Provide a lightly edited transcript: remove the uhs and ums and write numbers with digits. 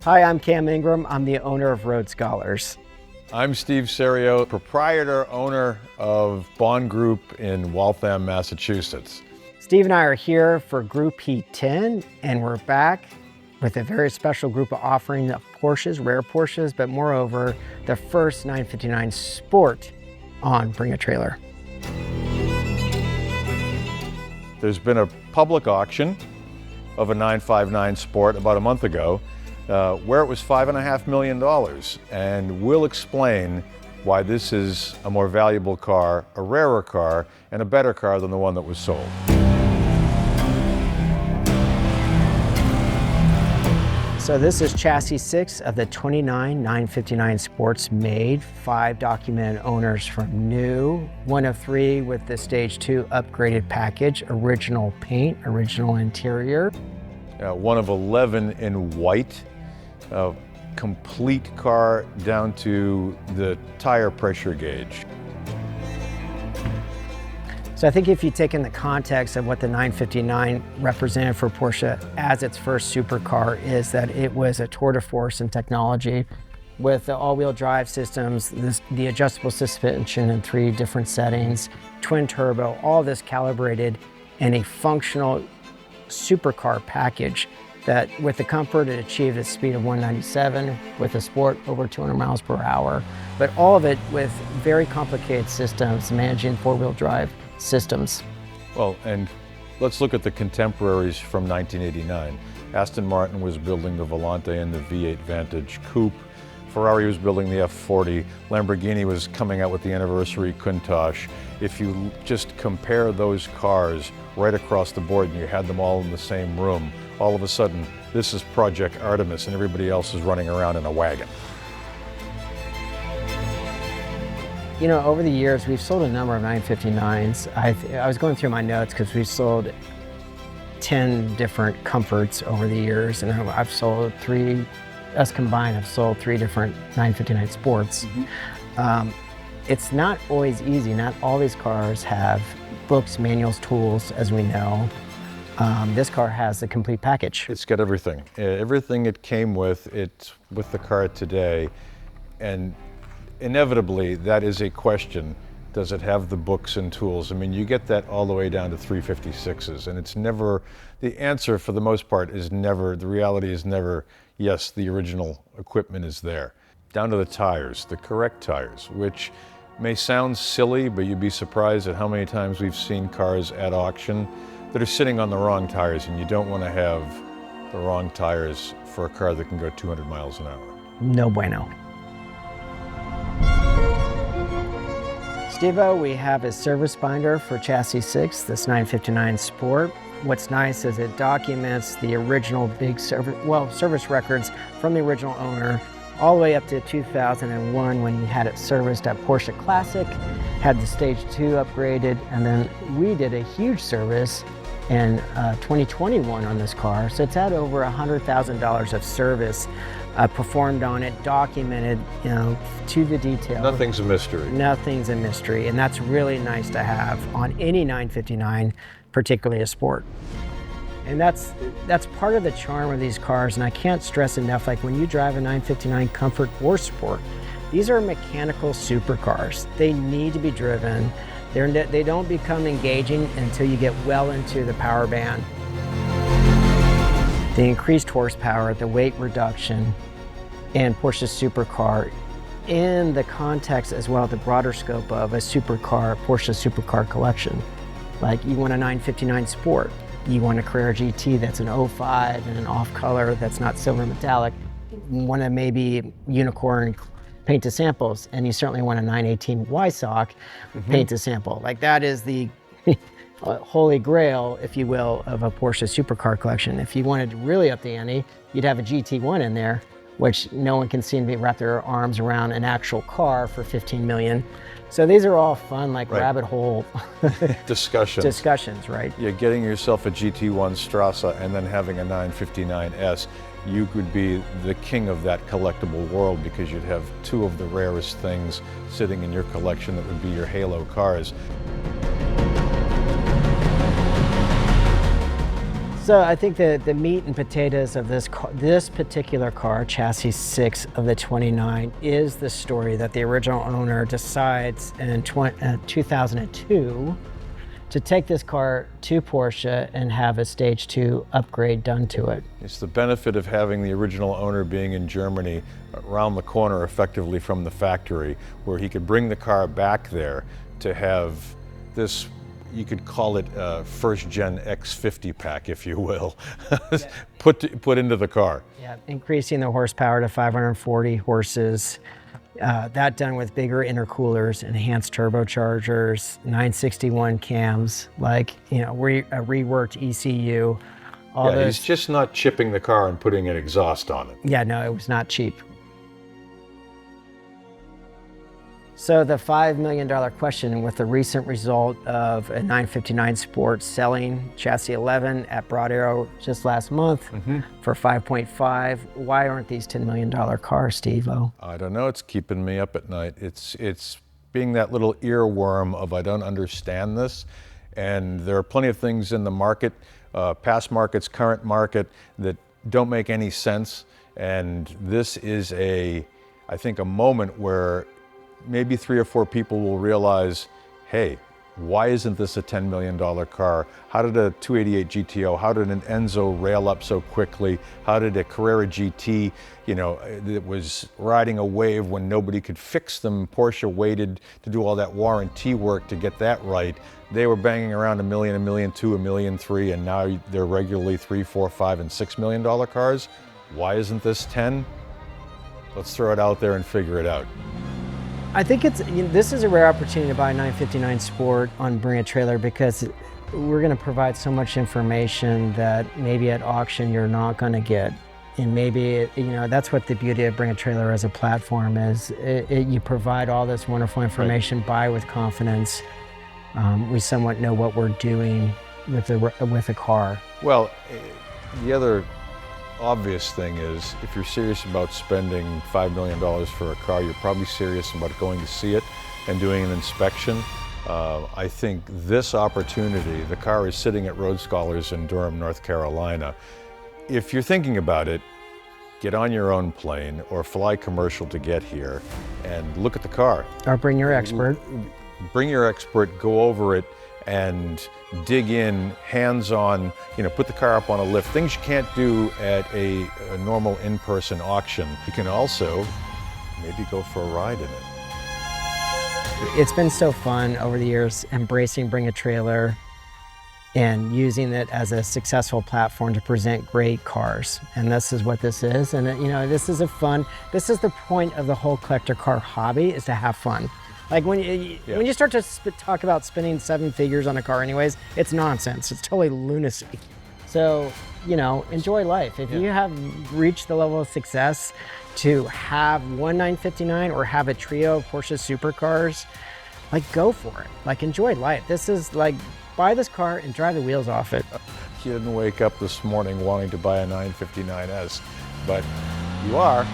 Hi, I'm Cam Ingram. I'm the owner of Road Scholars. I'm Steve Serio, proprietor, owner of Bond Group in Waltham, Massachusetts. Steve and I are here for Group P10, and we're back with a very special group of offering of Porsches, rare Porsches, but moreover, the first 959 Sport on Bring a Trailer. There's been a public auction of a 959 Sport about a month ago where it was $5.5 million. And we'll explain why this is a more valuable car, a rarer car, and a better car than the one that was sold. So this is chassis 6 of the 29 959 Sports made, 5 documented owners from new, 1 of 3 with the Stage 2 upgraded package, original paint, original interior. 1 of 11 in white, complete car down to the tire pressure gauge. So I think if you take in the context of what the 959 represented for Porsche as its first supercar, is that it was a tour de force in technology with the all-wheel drive systems, the adjustable suspension in 3 different settings, twin turbo, all this calibrated in a functional supercar package that with the comfort it achieved a speed of 197, with the Sport over 200 miles per hour, but all of it with very complicated systems managing 4-wheel drive systems. Well, and let's look at the contemporaries from 1989. Aston Martin was building the Volante and the V8 Vantage Coupe. Ferrari was building the F40. Lamborghini was coming out with the Anniversary Countach. If you just compare those cars right across the board and you had them all in the same room, all of a sudden, this is Project Artemis and everybody else is running around in a wagon. You know, over the years, we've sold a number of 959s. I was going through my notes because we've sold 10 different comforts over the years, and I've sold 3, us combined, I've sold 3 different 959 Sports. It's not always easy. Not all these cars have books, manuals, tools, as we know. This car has the complete package. It's got everything. Everything it came with, it's with the car today, and inevitably, that is a question. Does it have the books and tools? I mean, you get that all the way down to 356s, and it's never, the answer for the most part is never, the reality is never, yes, the original equipment is there. Down to the tires, the correct tires, which may sound silly, but you'd be surprised at how many times we've seen cars at auction that are sitting on the wrong tires, and you don't want to have the wrong tires for a car that can go 200 miles an hour. No bueno. Steve-O, we have a service binder for chassis 6, this 959 Sport. What's nice is it documents the original big service records from the original owner all the way up to 2001 when he had it serviced at Porsche Classic, had the Stage 2 upgraded, and then we did a huge service in 2021 on this car. So it's had over $100,000 of service performed on it, documented, you know, to the detail. Nothing's a mystery. Nothing's a mystery, and that's really nice to have on any 959, particularly a Sport. And that's part of the charm of these cars, and I can't stress enough, like when you drive a 959 Comfort or Sport, these are mechanical supercars. They need to be driven. They don't become engaging until you get well into the power band. The increased horsepower, the weight reduction, and Porsche's supercar in the context as well, the broader scope of a supercar, Porsche supercar collection. Like you want a 959 Sport, you want a Carrera GT that's an 05 and an off color that's not silver metallic, you want a maybe unicorn paint to samples, and you certainly want a 918 Weissach paint to sample. Like that is the holy grail, if you will, of a Porsche supercar collection. If you wanted to really up the ante, you'd have a GT1 in there, which no one can seem to wrap their arms around an actual car for $15 million. So these are all fun, like rabbit hole discussions, right? Yeah, getting yourself a GT1 Strasser and then having a 959S, you could be the king of that collectible world because you'd have 2 of the rarest things sitting in your collection that would be your halo cars. So I think the meat and potatoes of this particular car, chassis 6 of the 29, is the story that the original owner decides in 2002 to take this car to Porsche and have a stage 2 upgrade done to it. It's the benefit of having the original owner being in Germany, around the corner effectively from the factory, where he could bring the car back there to have this, you could call it a first gen X50 pack, if you will, yeah. put into the car. Yeah, increasing the horsepower to 540 horses. That done with bigger intercoolers, enhanced turbochargers, 961 cams, like, you know, a reworked ECU. He's just not chipping the car and putting an exhaust on it. Yeah, no, it was not cheap. So the $5 million question, with the recent result of a 959 Sport selling chassis 11 at Broad Arrow just last month for 5.5, why aren't these $10 million cars, Steve-O? I don't know, it's keeping me up at night. It's being that little earworm of I don't understand this, and there are plenty of things in the market, past markets, current market, that don't make any sense, and this is I think a moment where maybe 3 or 4 people will realize, hey, why isn't this a $10 million car? How did a 288 GTO, how did an Enzo rail up so quickly? How did a Carrera GT, you know, that was riding a wave when nobody could fix them? Porsche waited to do all that warranty work to get that right. They were banging around $1 million, $1.2 million, $1.3 million, and now they're regularly $3, $4, $5, and $6 million cars. Why isn't this 10? Let's throw it out there and figure it out. I think this is a rare opportunity to buy a 959 Sport on Bring a Trailer, because we're going to provide so much information that maybe at auction you're not going to get. And maybe, you know, that's what the beauty of Bring a Trailer as a platform is. You provide all this wonderful information, right. Buy with confidence. We somewhat know what we're doing with a car. Well, the other obvious thing is, if you're serious about spending $5 million for a car, you're probably serious about going to see it and doing an inspection. I think this opportunity, the car is sitting at Road Scholars in Durham, North Carolina. If you're thinking about it, get on your own plane or fly commercial to get here and look at the car. Or bring your expert. Bring your expert, go over it, and dig in, hands-on, you know, put the car up on a lift. Things you can't do at a normal in-person auction. You can also maybe go for a ride in it. It's been so fun over the years, embracing Bring a Trailer and using it as a successful platform to present great cars. And this is what this is. And you know, this is the point of the whole collector car hobby, is to have fun. Like when you start to talk about spending 7 figures on a car anyways, it's nonsense. It's totally lunacy. So, you know, enjoy life. If you have reached the level of success to have one 959 or have a trio of Porsche supercars, like, go for it. Like, enjoy life. This is like, buy this car and drive the wheels off it. You didn't wake up this morning wanting to buy a 959S, but you are.